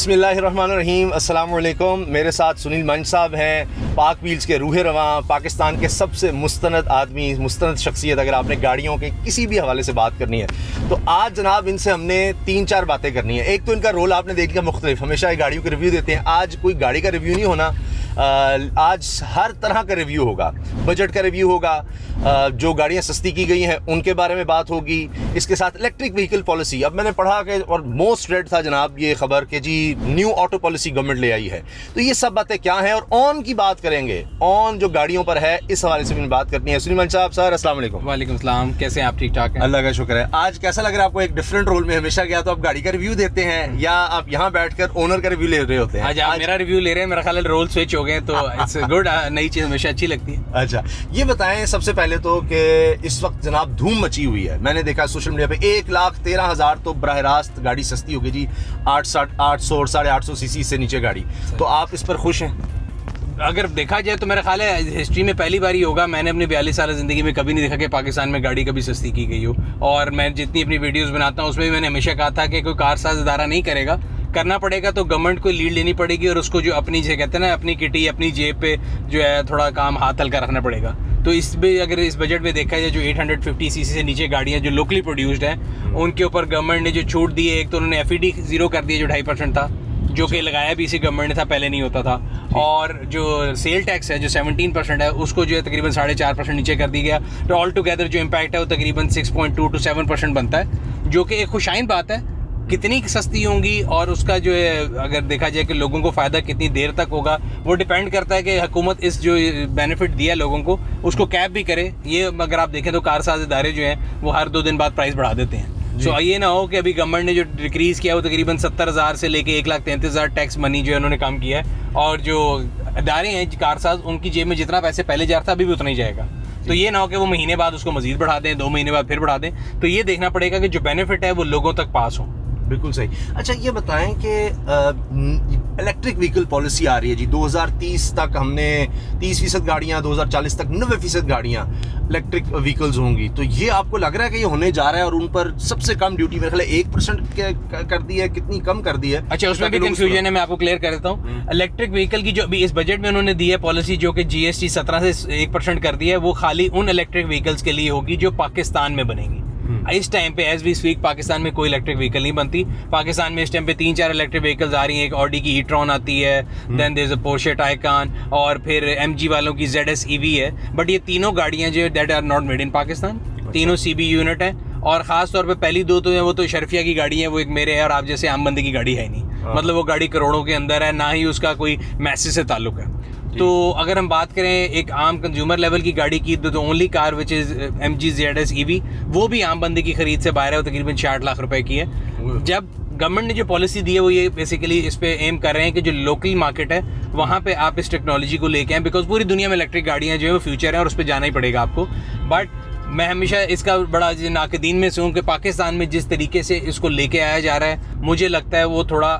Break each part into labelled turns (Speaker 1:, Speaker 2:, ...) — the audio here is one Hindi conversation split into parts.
Speaker 1: बिस्मिल्लाहिर्रहमानिर्रहीम, अस्सलाम वालेकुम। मेरे साथ सुनील मंच साहब हैं, पाक व्हील्स के रूह रवां, पाकिस्तान के सबसे मुस्तनद आदमी, मुस्तनद शख्सियत। अगर आपने गाड़ियों के किसी भी हवाले से बात करनी है तो आज जनाब इनसे हमने 3-4 बातें करनी है। एक तो इनका रोल आपने देख लिया मुख्तलिफ, हमेशा ये गाड़ियों के रिव्यू देते हैं। आज कोई गाड़ी का रिव्यू नहीं होना, आज हर तरह का रिव्यू होगा। बजट का रिव्यू होगा, जो गाड़ियाँ सस्ती की गई हैं उनके बारे में बात होगी। इसके साथ इलेक्ट्रिक व्हीकल पॉलिसी, अब मैंने पढ़ा कि और मोस्ट रेड था जनाब ये खबर कि जी न्यू ऑटो पॉलिसी गवर्नमेंट ले आई है। तो ये सब बातें क्या हैं और ऑन की बात करेंगे, ऑन जो गाड़ियों पर है इस हवाले से भी बात करनी है। सुनील मंच साहब, सर अस्सलाम वालेकुम।
Speaker 2: वालेकुम सलाम, कैसे हैं आप? ठीक ठाक हैं,
Speaker 1: अल्लाह का शुक्र है। आज कैसा लग रहा है आपको? एक डिफरेंट रोल में हमेशा गया तो आप गाड़ी का रिव्यू देते हैं या आप यहाँ बैठकर ओनर का रिव्यू ले रहे होते हैं?
Speaker 2: आज आप मेरा रिव्यू ले रहे हैं। मेरा ख्याल है रोल स्विच हो गए, तो इट्स गुड। नई चीज़ हमेशा अच्छी लगती है।
Speaker 1: अच्छा, ये बताएं सबसे पहले तो कि इस वक्त जनाब धूम मची हुई है। मैंने देखा सोशल मीडिया पे 1,13,000 तो बराह रास्त गाड़ी सस्ती हो गई जी, 800 और 850 सीसी से नीचे गाड़ी। तो आप इस पर खुश हैं?
Speaker 2: अगर देखा जाए तो मेरा ख्याल है हिस्ट्री में पहली बार ही होगा। मैंने अपनी 42 साल ज़िंदगी में कभी नहीं देखा कि पाकिस्तान में गाड़ी कभी सस्ती की गई हो। और मैं जितनी अपनी वीडियोस बनाता हूँ उसमें भी मैंने हमेशा कहा था कि कोई कारसाज इदारा नहीं करेगा, करना पड़ेगा तो गवर्नमेंट को लीड लेनी पड़ेगी और उसको जो अपनी जो कहते हैं ना अपनी किटी, अपनी जेब पे जो है थोड़ा काम हाथ हल्का रखना पड़ेगा। तो इसमें अगर इस बजट में देखा जाए जो 850 सीसी से नीचे गाड़ियाँ जो लोकली प्रोड्यूस्ड हैं उनके ऊपर गवर्नमेंट ने जो छूट दी है, एक तो उन्होंने FED 0 कर दिया जो 2.5% था, जो कि लगाया भी इसी गवर्नमेंट ने था, पहले नहीं होता था। और जो सेल टैक्स है जो 17% है उसको जो है तकरीबन 4.5% नीचे कर दिया गया। तो ऑल टुगेदर जो इम्पैक्ट है वो तकरीबन 6.2 to 7% बनता है, जो कि एक खुशाइन बात है। कितनी सस्ती होंगी और उसका जो है अगर देखा जाए कि लोगों को फ़ायदा कितनी देर तक होगा वो डिपेंड करता है कि हुकूमत इस जो बेनिफिट दिया लोगों को उसको कैप भी करे। ये अगर आप देखें तो कारसाज इदारे जो हैं वो हर 2 दिन बाद प्राइस बढ़ा देते हैं। सो ये ना हो कि अभी गवर्नमेंट ने जो डिक्रीज़ किया वो तकरीबन 70,000 से लेके 1,33,000 टैक्स मनी जो है उन्होंने काम किया है, और जो इदारे हैं कारसाज उनकी जेब में जितना पैसे पहले जा रहा था अभी भी उतना ही जाएगा। तो ये ना हो कि वो महीने बाद उसको मजीद बढ़ा दें, 2 महीने बाद फिर बढ़ा दें। तो ये देखना पड़ेगा कि जो बेनिफिट है वो लोगों तक पास हो।
Speaker 1: बिल्कुल सही। अच्छा, ये बताएं कि इलेक्ट्रिक व्हीकल पॉलिसी आ रही है जी 2030 तक, हमने 30% गाड़ियाँ, 2040 तक 90% गाड़ियाँ इलेक्ट्रिक व्हीकल्स होंगी। तो ये आपको लग रहा है कि ये होने जा रहा है और उन पर सबसे कम ड्यूटी मेरे ख्याल 1% कर दी है, कितनी कम कर दी है?
Speaker 2: अच्छा, उसमें भी कंफ्यूजन है, मैं आपको क्लियर कर देता हूँ। इलेक्ट्रिक व्हीकल की जो अभी इस बजट में उन्होंने दी है पॉलिसी, जो कि GST 17 से 1% कर दी है, वो खाली उन इलेक्ट्रिक व्हीकल्स के लिए होगी जो पाकिस्तान में बनेंगी। इस टाइम पे एज वी स्पीक पाकिस्तान में कोई इलेक्ट्रिक व्हीकल नहीं बनती। पाकिस्तान में इस टाइम पे 3-4 इलेक्ट्रिक व्हीकल्स आ रही हैं। एक ऑडी की e-tron आती है, then there is a Porsche Taycan, और फिर MG वालों की ZS EV है। बट ये तीनों गाड़ियां जो that are not made in Pakistan, तीनों CB यूनिट है। और ख़ास तौर पे पहली 2 तो है वो तो शर्फिया की गाड़ी है, वो एक मेरे है और आप जैसे आम बंदे की गाड़ी है नहीं। मतलब वो गाड़ी करोड़ों के अंदर है, ना ही उसका कोई मैसेज से ताल्लुक है। तो अगर हम बात करें एक आम कंज्यूमर लेवल की गाड़ी की, तो only car which is MG ZS EV, वो भी आम बंदे की खरीद से बाहर है, वो तकरीबन 60 लाख रुपए की है। जब गवर्नमेंट ने जो पॉलिसी दी है वो ये बेसिकली इस पे एम कर रहे हैं कि जो लोकल मार्केट है वहाँ पे आप इस टेक्नोलॉजी को लेके आएँ, बिकॉज पूरी दुनिया में इलेक्ट्रिक गाड़ियाँ जो है वो फ्यूचर है और उस पर जाना ही पड़ेगा आपको। बट मैं हमेशा इसका बड़ा नाकदीन में से हूँ कि पाकिस्तान में जिस तरीके से इसको लेके आया जा रहा है, मुझे लगता है वो थोड़ा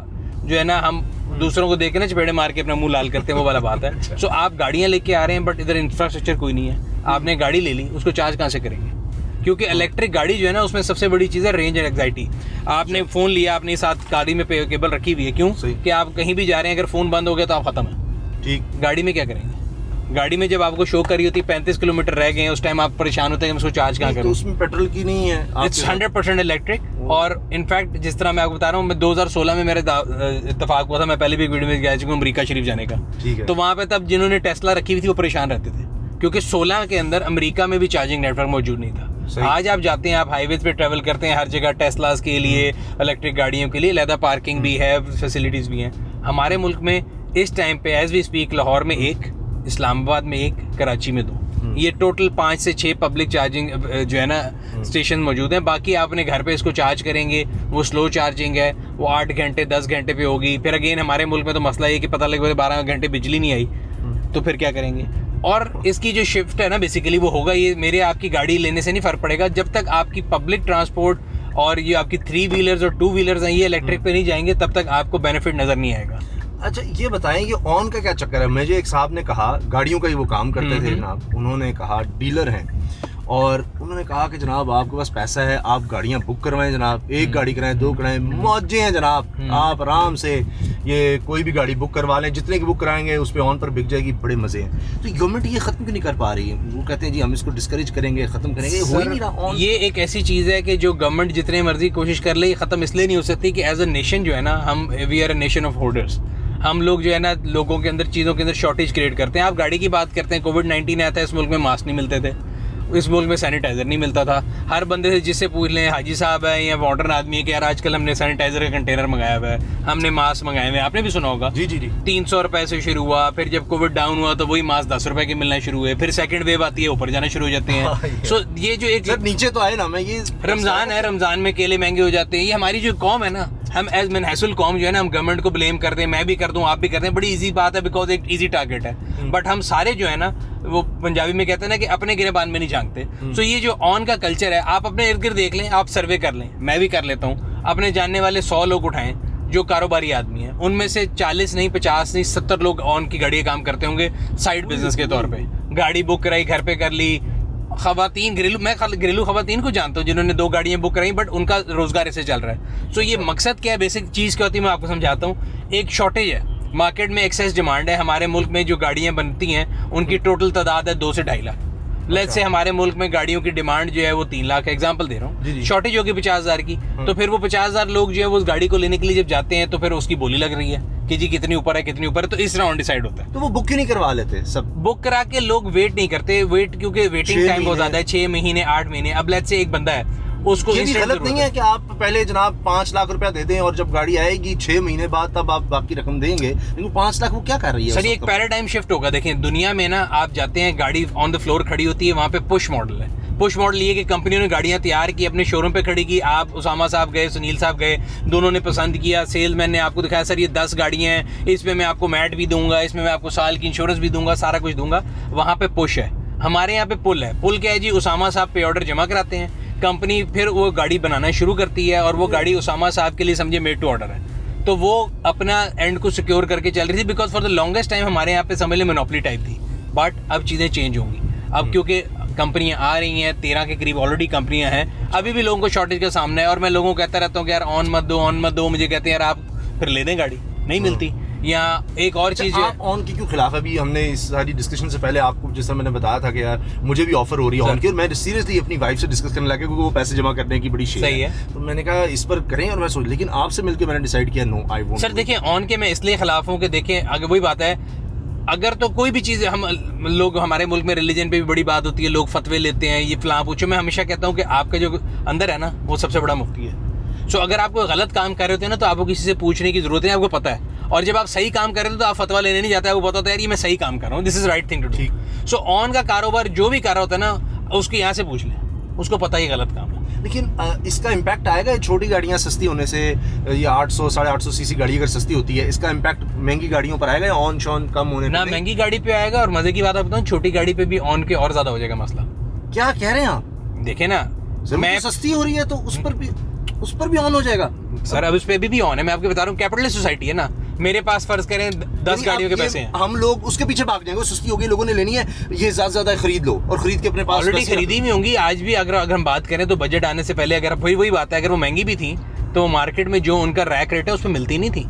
Speaker 2: जो है ना, हम दूसरों को देख के ना चपेड़े मार के अपना मुंह लाल करते हैं, वो वाला बात है। सो आप गाड़ियाँ लेके आ रहे हैं बट इधर इंफ्रास्ट्रक्चर कोई नहीं है। आपने गाड़ी ले ली, उसको चार्ज कहाँ से करेंगे? क्योंकि इलेक्ट्रिक गाड़ी जो है ना उसमें सबसे बड़ी चीज़ है रेंज एंड एंग्जाइटी। आपने फ़ोन लिया, अपने साथ गाड़ी में केबल रखी हुई है, क्यों? कि आप कहीं भी जा रहे हैं, अगर फ़ोन बंद हो गया तो आप ख़त्म है। ठीक, गाड़ी में क्या करेंगे? गाड़ी में जब आपको शो करी होती 35 किलोमीटर रह गए, उस टाइम आप परेशान होते हैं कि उसको चार्ज कहाँ करूँ?
Speaker 1: तो उसमें पेट्रोल की नहीं है,
Speaker 2: इट्स 100% इलेक्ट्रिक। और इनफैक्ट जिस तरह मैं आपको बता रहा हूँ, मैं 2016 में मेरे इत्तेफाक हुआ था, मैं पहले भी एक वीडियो में गया चुका अमेरिका शरीफ जाने का। तो वहाँ पे तब जिन्होंने टेस्ला रखी हुई थी वो परेशान रहते थे, क्योंकि 16 के अंदर अमेरिका में भी चार्जिंग नेटवर्क मौजूद नहीं था। आज आप जाते हैं, आप हाईवेज पे ट्रेवल करते हैं, हर जगह टेस्लास के लिए, इलेक्ट्रिक गाड़ियों के लिए अलग पार्किंग भी है, फैसिलिटीज़ भी हैं। हमारे मुल्क में इस टाइम पे एज वी स्पीक लाहौर में 1, इस्लामाबाद में 1, कराची में 2, ये टोटल 5 से 6 पब्लिक चार्जिंग जो है ना स्टेशन मौजूद हैं। बाकी आप अपने घर पे इसको चार्ज करेंगे, वो स्लो चार्जिंग है, वो 8 घंटे 10 घंटे पे होगी। फिर अगेन हमारे मुल्क में तो मसला ये कि पता लगे 12 घंटे बिजली नहीं आई, तो फिर क्या करेंगे? और इसकी जो शिफ्ट है ना बेसिकली वो होगा, ये मेरे आपकी गाड़ी लेने से नहीं फ़र्क पड़ेगा, जब तक आपकी पब्लिक ट्रांसपोर्ट और ये आपकी 3 व्हीलर्स और 2 व्हीलर्स हैं ये इलेक्ट्रिक पे नहीं जाएंगे, तब तक आपको बेनिफिट नज़र नहीं आएगा।
Speaker 1: अच्छा, ये बताएं ये ऑन का क्या चक्कर है? मुझे एक साहब ने कहा, गाड़ियों का ही वो काम करते थे जनाब, उन्होंने कहा डीलर हैं और उन्होंने कहा कि जनाब आपके पास पैसा है, आप गाड़ियां बुक करवाएं जनाब, एक गाड़ी कराएं, दो कराएं, मौजें हैं जनाब, आप आराम से ये कोई भी गाड़ी बुक करवा लें, जितने की बुक कराएंगे उस पर ऑन पर बिक जाएगी, बड़े मजे हैं। तो गवर्नमेंट ये खत्म क्यों नहीं कर पा रही है? वो कहते हैं जी हम इसको डिस्करेज करेंगे, खत्म करेंगे, हो ही नहीं रहा।
Speaker 2: ये एक ऐसी चीज़ है कि जो गवर्नमेंट जितने मर्जी कोशिश कर ले, ये खत्म इसलिए नहीं हो सकती कि एज अ नेशन जो है ना, हम we are a nation of hoarders. हम लोग जो है ना, लोगों के अंदर चीज़ों के अंदर शॉर्टेज क्रिएट करते हैं। आप गाड़ी की बात करते हैं, कोविड-19 आया था, इस मुल्क में मास्क नहीं मिलते थे, इस मुल्क में सैनिटाइज़र नहीं मिलता था। हर बंदे से जिससे पूछ लें, हाजी साहब है या मॉडर्न आदमी है कि यार आजकल हमने सैनिटाइज़र का कंटेनर मंगाया हुआ है, हमने मास्क मंगाए हुए हैं, आपने भी सुना होगा।
Speaker 1: जी जी जी।
Speaker 2: 300 रुपये से शुरू हुआ, फिर जब कोविड डाउन हुआ तो वही मास्क 10 रुपये के मिलना शुरू हुए, फिर सेकंड वेव आती है, ऊपर जाना शुरू हो जाते हैं। सो ये जो एक
Speaker 1: नीचे तो आए ना, मैं ये
Speaker 2: रमज़ान है, रमज़ान में केले महंगे हो जाते हैं। ये हमारी जो कौम है ना, हम एज मनहसुल कौम जो है ना, हम गवर्नमेंट को ब्लेम करते हैं, मैं भी कर दूं, आप भी करते हैं, बड़ी इजी बात है बिकॉज एक इजी टारगेट है। बट हम सारे जो है ना, वो पंजाबी में कहते हैं ना कि अपने गिरेबान में नहीं झांकते। सो ये जो ऑन का कल्चर है, आप अपने इर्द गिर्द देख लें, आप सर्वे कर लें, मैं भी कर लेता हूँ, अपने जानने वाले 100 लोग उठाएं जो कारोबारी आदमी हैं, उनमें से 40 नहीं, 50 नहीं, 70 लोग ऑन की गाड़ी का काम करते होंगे साइड बिजनेस के तौर पे। गाड़ी बुक कराई, घर पे कर ली। खवातीन घरेलू खवातीन को जानता हूँ जिन्होंने 2 गाड़ियाँ बुक कराई, बट उनका रोजगार ऐसे चल रहा है। सो ये मकसद क्या है, बेसिक चीज़ क्या होती है, मैं आपको समझाता हूँ। एक शॉर्टेज है मार्केट में, एक्सेस डिमांड है। हमारे मुल्क में जो गाड़ियाँ बनती हैं उनकी टोटल तादाद है 2 से 2.5 लाख। लेट्स से हमारे मुल्क में गाड़ियों की डिमांड जो है वो 3 लाख है, एग्जांपल दे रहा हूँ, शॉर्टेज होगी 50,000 की। तो फिर वो 50,000 लोग जो है वो उस गाड़ी को लेने के लिए जब जाते हैं तो फिर उसकी बोली लग रही है कि जी कितनी ऊपर है, कितनी ऊपर है, तो इस राउंड डिसाइड होता है।
Speaker 1: तो वो बुक क्यों नहीं करवा लेते? सब
Speaker 2: बुक करा के लोग वेट नहीं करते, वेट क्योंकि वेटिंग टाइम बहुत ज्यादा है, 6 महीने 8 महीने। अब लेट्स से एक बंदा है, उसको
Speaker 1: ये भी गलत नहीं है कि आप पहले जनाब 5 लाख रुपया दे दें और जब गाड़ी आएगी 6 महीने बाद तब आप बाकी रकम देंगे, लेकिन 5 लाख वो क्या कर रही है?
Speaker 2: सर ये एक पैराडाइम शिफ्ट होगा। देखें दुनिया में ना, आप जाते हैं, गाड़ी ऑन द फ्लोर खड़ी होती है, वहाँ पे पुश मॉडल है। पुश मॉडल ये कि कंपनियों ने गाड़ियाँ तैयार की, अपने शोरूम पे खड़ी की, आप उसामा साहब गए, सुनील साहब गए, दोनों ने पसंद किया, सेल्समैन ने आपको दिखाया सर ये 10 गाड़ियाँ हैं, इसमें मैं आपको मैट भी दूंगा, इसमें मैं आपको साल की इंश्योरेंस भी दूंगा, सारा कुछ दूंगा। वहाँ पे पुश है। हमारे यहाँ पे पुल है। पुल क्या है जी, उसामा साहब पे ऑर्डर जमा कराते हैं, कंपनी फिर वो गाड़ी बनाना शुरू करती है और वो गाड़ी उसामा साहब के लिए समझे मेड टू ऑर्डर है। तो वो अपना एंड को सिक्योर करके चल रही थी, because for the longest time हमारे यहाँ पे समझ ले मोनोपोली टाइप थी। बट अब चीज़ें चेंज होंगी। अब क्योंकि कंपनियां आ रही हैं, 13 के करीब ऑलरेडी कंपनियां हैं, अभी भी लोगों को शॉर्टेज का सामना है। और मैं लोगों को कहता रहता हूँ कि यार ऑन मत दो, मुझे कहते हैं यार आप फिर ले दें, गाड़ी नहीं मिलती। या एक और चीज़ है,
Speaker 1: आप ऑन की क्यों खिलाफ है? अभी हमने इस सारी डिस्कशन से पहले आपको जैसा मैंने बताया था कि यार मुझे भी ऑफर हो रही है ऑन की, और मैं सीरियसली अपनी वाइफ से डिस्कस करने लगा क्योंकि वो पैसे जमा करने की बड़ी शेयर
Speaker 2: सही है।
Speaker 1: तो मैंने कहा इस पर करें, और मैं सोच, लेकिन आपसे मिलकर मैंने डिसाइड किया नो आई वोंट।
Speaker 2: सर देखें ऑन के मैं इसलिए खिलाफ हूँ कि देखें अगर वही बात है, अगर तो कोई भी चीज़ हम लोग, हमारे मुल्क में रिलीजन पे भी बड़ी बात होती है, लोग फतवे लेते हैं, ये फलां पूछो। मैं हमेशा कहता हूँ कि आपका जो अंदर है ना वो सबसे बड़ा मुफ्ती है। सो अगर आप कोई गलत काम कर रहे होते हैं ना तो आपको किसी से पूछने की जरूरत है, आपको पता है। और जब आप सही काम कर रहे हो तो आप फतवा लेने नहीं जाते, आपको पता होता है यार ये मैं सही काम कर रहा हूँ, this is right thing to do. So on का कारोबार जो भी कर रहा होता है ना, उसको यहाँ से पूछ लें, उसको पता ही गलत काम है।
Speaker 1: लेकिन इसका इम्पैक्ट आएगा छोटी गाड़ियाँ सस्ती होने से, या 800 850 सीसी गाड़ी अगर सस्ती होती है, इसका इम्पैक्ट महंगी गाड़ियों पर आएगा या ऑन शॉन कम होने
Speaker 2: ना? महंगी गाड़ी पे आएगा, और मजे की बात आप बताऊँ, छोटी गाड़ी पे भी ऑन के और ज्यादा हो जाएगा मसला।
Speaker 1: क्या कह रहे हैं आप?
Speaker 2: देखे ना,
Speaker 1: मैं सस्ती हो रही है तो उस पर भी ऑन हो जाएगा
Speaker 2: सर। अब उस पे भी ऑन है, मैं आपको बता रहा हूँ, कैपिटलिस्ट सोसाइटी है ना। मेरे पास फर्ज करें 10 गाड़ियों के पैसे हैं,
Speaker 1: हम लोग उसके पीछे भाग जाएंगे, सस्ती होगी, लोगों ने लेनी है, ये ज्यादा खरीद लो, और खरीद के अपने पास
Speaker 2: ऑलरेडी खरीदी भी होंगी। आज भी अगर हम बात करें तो बजट आने से पहले, अगर वही बात है, अगर वो महंगी भी थी तो मार्केट में जो उनका रैक रेट है उस पर मिलती नहीं थी।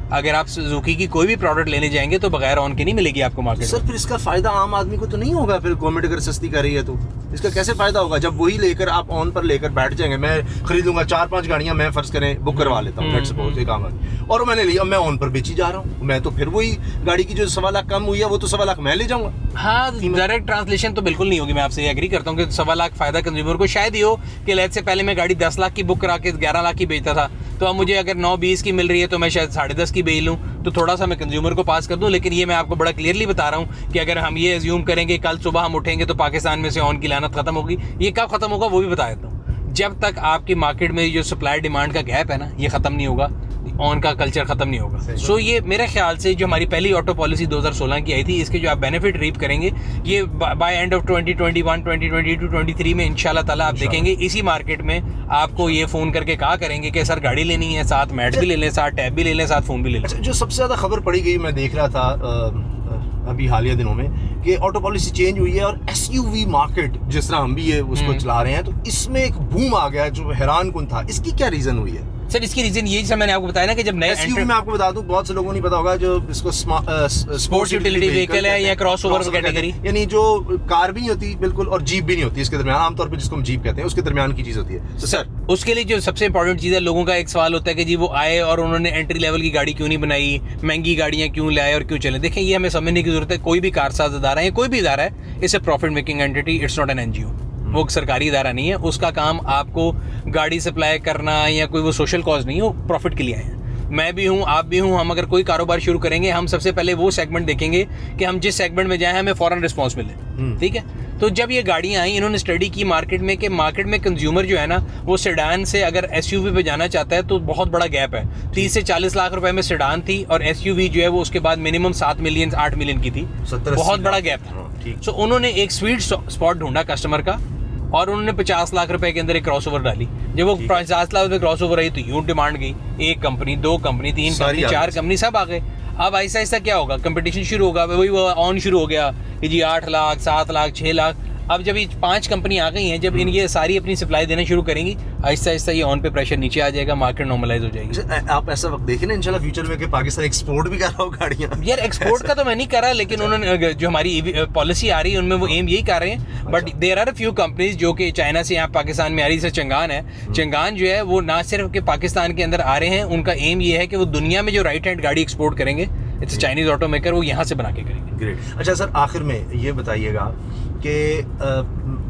Speaker 2: अगर आप सुजुकी की कोई भी प्रोडक्ट लेने जाएंगे तो बगैर ऑन के नहीं मिलेगी आपको मार्केट।
Speaker 1: सर फिर इसका फायदा आम आदमी को तो नहीं होगा? फिर गवर्नमेंट अगर सस्ती कर रही है तो इसका कैसे फायदा होगा? जब वही लेकर आप ऑन पर लेकर बैठ जाएंगे, मैं खरीद लूंगा 4-5 गाड़ियां, मैं फर्ज करें बुक करवा लेता हूँ, लेट्स सपोज एक आम, और मैंने लिया, मैं ऑन पर बेची जा रहा हूँ, मैं तो फिर वही गाड़ी की जो 1.25 लाख कम हुई है वो तो 1.25 लाख मैं ले जाऊंगा।
Speaker 2: हाँ, डायरेक्ट ट्रांसलेशन तो बिल्कुल नहीं होगी। मैं आपसे एग्री करता हूँ कि 1.25 लाख फायदा कंज्यूमर को शायद ही हो कि लेट से पहले मैं गाड़ी 10 लाख की बुक करा के 11 लाख की बेचता था, तो अब मुझे अगर 9-20 की मिल रही है तो मैं शायद 10.5 की बेच लूँ, तो थोड़ा सा मैं कंज्यूमर को पास कर दूं। लेकिन ये मैं आपको बड़ा क्लियरली बता रहा हूं कि अगर हम ये एज्यूम करेंगे कल सुबह हम उठेंगे तो पाकिस्तान में से ऑन की लानत खत्म होगी, ये कब खत्म होगा वो भी बता देता हूं। जब तक आपकी मार्केट में जो सप्लाई डिमांड का गैप है ना, ये खत्म नहीं होगा, ऑन का कल्चर खत्म नहीं होगा। सो ये मेरे ख्याल से जो हमारी पहली ऑटो पॉलिसी 2016 की आई थी, इसके जो आप बेनिफिट रीप करेंगे, ये बाय एंड ऑफ 2021, 2022, 2023 में इंशाल्लाह ताला आप देखेंगे इसी मार्केट में आपको ये फोन करके कहा करेंगे कि सर गाड़ी लेनी है, साथ मैट भी ले लें, साथ टैब भी ले लें, साथ फोन भी ले लें।
Speaker 1: जो सबसे ज्यादा खबर पड़ी गई, मैं देख रहा था अभी हालिया दिनों में कि ऑटो पॉलिसी चेंज हुई है और एसयूवी मार्केट जिस तरह हम भी ये उसको चला रहे हैं, तो इसमें एक बूम आ गया जो हैरान कुन था। इसकी क्या रीजन हुई है?
Speaker 2: सर इसकी रीजन यही, जैसा मैंने आपको बताया ना कि जब नए
Speaker 1: एसयूवी में आपको बता दूं, बहुत से लोगों को नहीं पता होगा, जो इसको
Speaker 2: स्पोर्ट्स यूटिलिटी व्हीकल है या क्रॉसओवर कैटेगरी,
Speaker 1: यानी जो कार भी नहीं होती बिल्कुल और जीप भी नहीं होती, इसके दरमियान आमतौर पे जिसको हम जीप कहते हैं उसके दरमियान की चीज होती है। तो सर
Speaker 2: उसके लिए जो सबसे इंपॉर्टेंट चीज़ है, लोगों का एक सवाल होता है कि जी वो आए और उन्होंने एंट्री लेवल की गाड़ी क्यों नहीं बनाई, महंगी गाड़ियाँ क्यों लाए और क्यों चले। देखिए ये हमें समझने की जरूरत है, कोई भी कारसाज इदारा है, कोई भी इदारा है, it's a profit making entity, it's not an NGO. वो सरकारी इदारा नहीं है, उसका काम आपको गाड़ी सप्लाई करना या कोई वो सोशल कॉज नहीं है, वो प्रॉफिट के लिए आए हैं। मैं भी हूँ, आप भी हूँ, हम अगर कोई कारोबार शुरू करेंगे हम सबसे पहले वो सेगमेंट देखेंगे कि हम जिस सेगमेंट में जाएं हमें फौरन रिस्पॉन्स मिले, ठीक है। तो जब ये गाड़ियाँ आई, इन्होंने स्टडी की मार्केट में कि मार्केट में कंज्यूमर जो है ना वो सेडान से अगर एसयूवी पे जाना चाहता है तो बहुत बड़ा गैप है। 30 से 40 लाख रुपए में सेडान थी और एसयूवी जो है वो उसके बाद मिनिमम 7 मिलियन 8 मिलियन की थी, बहुत बड़ा गैप था। सो उन्होंने एक स्वीट स्पॉट ढूंढा कस्टमर का और उन्होंने 50 लाख रुपए के अंदर एक क्रॉसओवर डाली। जब वो 50 लाख रुपए क्रॉसओवर आई तो यूं डिमांड गई, 1 कंपनी 2 कंपनी 3 कंपनी 4 कंपनी सब आ गए। अब ऐसा ऐसा क्या होगा, कंपटीशन शुरू होगा, वही वो ऑन शुरू हो गया कि जी 8 लाख 7 लाख 6 लाख। अब जब ये 5 कंपनी आ गई हैं, जब इन ये सारी अपनी सप्लाई देना शुरू करेंगी, आहिस्ता आहिस्ता ये ऑन पे प्रेशर नीचे आ जाएगा, मार्केट नॉर्मलाइज हो जाएगी।
Speaker 1: आप ऐसा वक्त देखें ना इंशाल्लाह फ्यूचर में कि पाकिस्तान एक्सपोर्ट भी कर रहा हो गाड़ियाँ।
Speaker 2: यार एक्सपोर्ट का तो मैं नहीं कर रहा, लेकिन उन्होंने जो हमारी पॉलिसी आ रही है उनमें वो एम यही कर रहे हैं। But there are a few companies जो कि चाइना से यहाँ पाकिस्तान में आ रही, जैसे चंगान है। चंगान जो है वो ना सिर्फ कि पाकिस्तान के अंदर आ रहे हैं, उनका एम ये है कि वो दुनिया में जो राइट हैंड गाड़ी एक्सपोर्ट करेंगे, इट्स चाइनीज ऑटो मेकर, वो यहाँ से बना के करेंगे।
Speaker 1: ग्रेट। अच्छा सर, आखिर में ये बताइएगा कि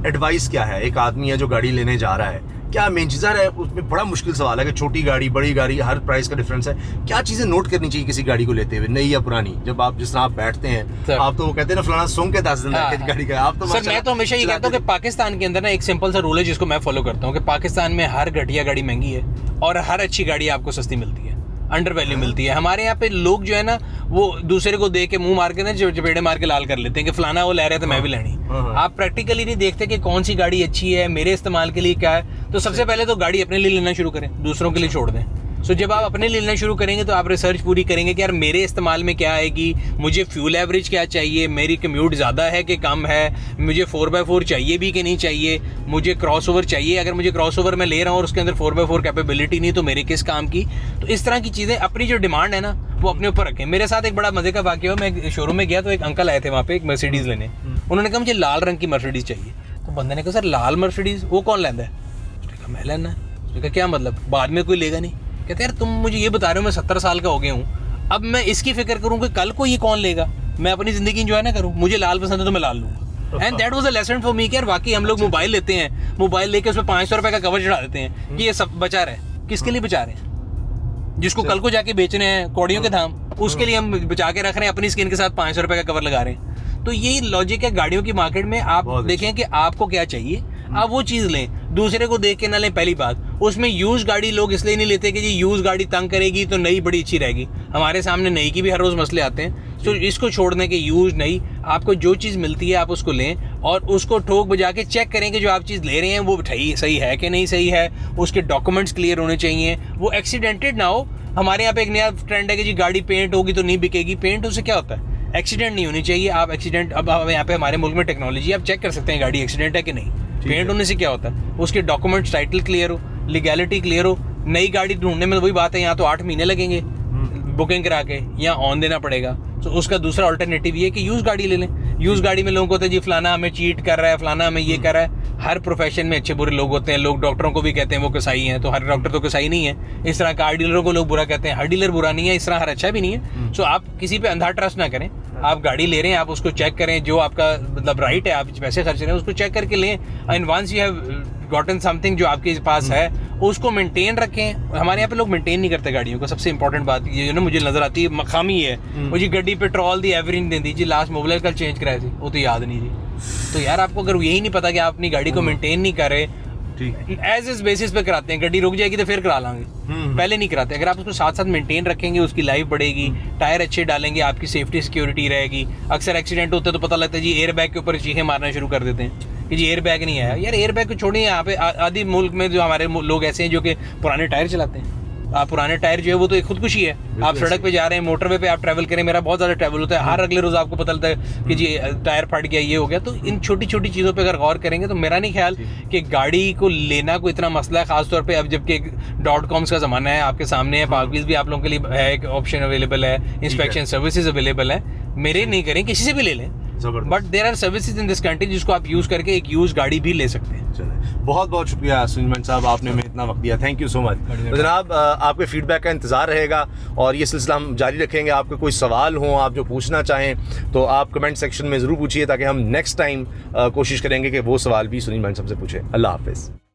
Speaker 1: एडवाइस क्या है, एक आदमी है जो गाड़ी लेने जा रहा है, क्या मेन चीज़ है उसमें? बड़ा मुश्किल सवाल है कि छोटी गाड़ी बड़ी गाड़ी हर प्राइस का डिफरेंस है, क्या चीज़ें नोट करनी चाहिए किसी गाड़ी को लेते हुए, नई या पुरानी? जब आप जिस तरह आप बैठते हैं, आप तो वो कहते हैं ना फलाना सॉन्ग के 10 दिन गाड़ी का, आप तो
Speaker 2: सर मैं तो हमेशा ये कहता हूँ कि पाकिस्तान के अंदर ना एक सिंपल सा रूल है जिसको मैं फॉलो करता हूँ कि पाकिस्तान में हर घटिया गाड़ी महंगी है और हर अच्छी गाड़ी आपको सस्ती मिलती है, अंडर वैल्यू मिलती है। हमारे यहाँ पे लोग जो है ना वो दूसरे को देख के मुंह मार के ना चपेड़े मार के लाल कर लेते हैं कि फलाना वो ले रहे हैं तो मैं भी लेनी। आप प्रैक्टिकली नहीं देखते कि कौन सी गाड़ी अच्छी है, मेरे इस्तेमाल के लिए क्या है। तो सबसे पहले तो गाड़ी अपने लिए लेना शुरू करें, दूसरों के लिए छोड़ दें। सो जब आप अपने लिए लेना शुरू करेंगे तो आप रिसर्च पूरी करेंगे कि यार मेरे इस्तेमाल में क्या आएगी, मुझे फ्यूल एवरेज क्या चाहिए, मेरी कम्यूट ज़्यादा है कि कम है, मुझे 4x4 चाहिए भी कि नहीं चाहिए, मुझे क्रॉसओवर चाहिए, अगर मुझे क्रॉसओवर मैं ले रहा हूँ और उसके अंदर 4x4 कैपेबिलिटी नहीं तो मेरे किस काम की। तो इस तरह की चीज़ें अपनी जो डिमांड है ना वो अपने ऊपर रखें। मेरे साथ एक बड़ा मजे का वाक़या हुआ, मैं शोरूम में गया तो एक अंकल आए थे वहाँ पे एक मर्सिडीज़ लेने। उन्होंने कहा मुझे लाल रंग की मर्सिडीज़ चाहिए। तो बंदे ने कहा सर लाल मर्सिडीज़ वो कौन लेंदा है? उसने कहा मैं लेना है। उसने कहा क्या मतलब, बाद में कोई लेगा नहीं? कहते यार तुम मुझे ये बता रहे हो मैं 70 साल का हो गया हूँ, अब मैं इसकी फिक्र करूँ कि कल को ये कौन लेगा, मैं अपनी ज़िंदगी इंजॉय ना करूँ, मुझे लाल पसंद है तो मैं लाल लूँगा। And that was a lesson for me कि यार वाकई हम लोग मोबाइल लेते हैं, मोबाइल लेके उसमें 500 रुपये का कवर चढ़ा देते हैं कि ये सब बचा रहे हैं। किसके लिए बचा रहे हैं? जिसको कल को जाके बेचने हैं कौड़ियों के दाम, उसके लिए हम बचा के रख रहे हैं, अपनी स्किन के साथ 500 रुपये का कवर लगा रहे हैं। तो यही लॉजिक है गाड़ियों की मार्केट में। आप देखें कि आपको क्या चाहिए, आप वो चीज़ लें, दूसरे को देख के ना लें। पहली बात, उसमें यूज गाड़ी लोग इसलिए नहीं लेते कि जी यूज गाड़ी तंग करेगी तो नई बड़ी अच्छी रहेगी। हमारे सामने नई की भी हर रोज़ मसले आते हैं। तो इसको छोड़ने के यूज नई, आपको जो चीज़ मिलती है आप उसको लें और उसको ठोक बजा के चेक करें कि जो आप चीज़ ले रहे हैं वो सही है कि नहीं सही है, उसके डॉक्यूमेंट्स क्लियर होने चाहिए, वो एक्सीडेंटेड ना हो। हमारे यहाँ पे एक नया ट्रेंड है कि जी गाड़ी पेंट होगी तो नहीं बिकेगी। पेंट उससे क्या होता है? एक्सीडेंट नहीं होनी चाहिए। आप एक्सीडेंट, अब यहाँ पे हमारे मुल्क में टेक्नोलॉजी, आप चेक कर सकते हैं गाड़ी एक्सीडेंट है कि नहीं। पेंट होने से क्या होता है? उसके डॉक्यूमेंट्स, टाइटल क्लियर हो, लीगैलिटी क्लियर हो। नई गाड़ी ढूंढने में वही बात है, यहाँ तो 8 महीने लगेंगे बुकिंग करा के, यहाँ ऑन देना पड़ेगा। तो उसका दूसरा अल्टरनेटिव ये कि यूज गाड़ी ले लें। यूज गाड़ी में लोगों को होता है जी फलाना हमें चीट कर रहा है, फलाना हमें ये कर रहा है। हर प्रोफेशन में अच्छे बुरे लोग होते हैं। लोग डॉक्टरों को भी कहते हैं वो कसाई हैं, तो हर डॉक्टर तो कसाई नहीं है। इस तरह कार डीलरों को लोग बुरा कहते हैं, हर डीलर बुरा नहीं है। इस तरह हर अच्छा भी नहीं है। सो आप किसी पे अंधा ट्रस्ट ना करें। आप गाड़ी ले रहे हैं, आप उसको चेक करें, जो आपका मतलब राइट है, आप पैसे खर्च रहे हैं उसको चेक करके लें। And once you have gotten something जो आपके पास है उसको मेंटेन रखें। हमारे यहाँ पे लोग मेंटेन नहीं करते गाड़ियों को। सबसे इंपॉर्टेंट बात ये ना मुझे नजर आती है, मखामी है। मुझे गड्डी पेट्रोल दी एवरेज नहीं दी जी, लास्ट मोबाइल कल चेंज कराया थी वो तो याद नहीं जी। तो यार आपको अगर यही नहीं पता कि आप अपनी गाड़ी को मेंटेन नहीं कर रहे, एज इस बेसिस पे कराते हैं, गड्डी रुक जाएगी तो फिर करा लांगे, पहले नहीं कराते। अगर आप उसको साथ साथ मेंटेन रखेंगे, उसकी लाइफ बढ़ेगी, टायर अच्छे डालेंगे, आपकी सेफ्टी सिक्योरिटी रहेगी। अक्सर एक्सीडेंट होते हैं तो पता लगता है जी एयर बैग के ऊपर चीखें मारना शुरू कर देते हैं कि जी एयर बैग नहीं आया। यार एयर बैग को छोड़िए, यहाँ पे आदि मुल्क में जो हमारे लोग ऐसे हैं जो कि पुराने टायर चलाते हैं। आप पुराने टायर जो है वो तो एक खुदकुशी है। आप सड़क पे जा रहे हैं, मोटरवे पे आप ट्रैवल करें, मेरा बहुत ज़्यादा ट्रैवल होता है, हर अगले रोज़ आपको पता चलता है कि जी टायर फट गया, ये हो गया। तो इन छोटी छोटी चीज़ों पे अगर गौर करेंगे तो मेरा नहीं ख्याल कि गाड़ी को लेना कोई इतना मसला है, खासतौर पे अब जबकि .coms का ज़माना है, आपके सामने है, पार्क व्हील्स भी आप लोगों के लिए है, एक ऑप्शन अवेलेबल है, इंस्पेक्शन सर्विसेज अवेलेबल है। मेरे नहीं करें, किसी से भी ले लें, but there are services in this country जिसको आप यूज़ करके एक यूज गाड़ी भी ले सकते हैं।
Speaker 1: चलें, बहुत बहुत शुक्रिया सुनील मंच साहब, आपने हमें इतना वक्त दिया, थैंक यू सो मच। तो जनाब आपके फीडबैक का इंतज़ार रहेगा और ये सिलसिला हम जारी रखेंगे। आपके कोई सवाल हो, आप जो पूछना चाहें तो आप कमेंट सेक्शन में ज़रूर पूछिए, ताकि हम नेक्स्ट टाइम कोशिश करेंगे कि वो सवाल भी सुनील मंच हमसे पूछें। अल्लाह हाफिज़।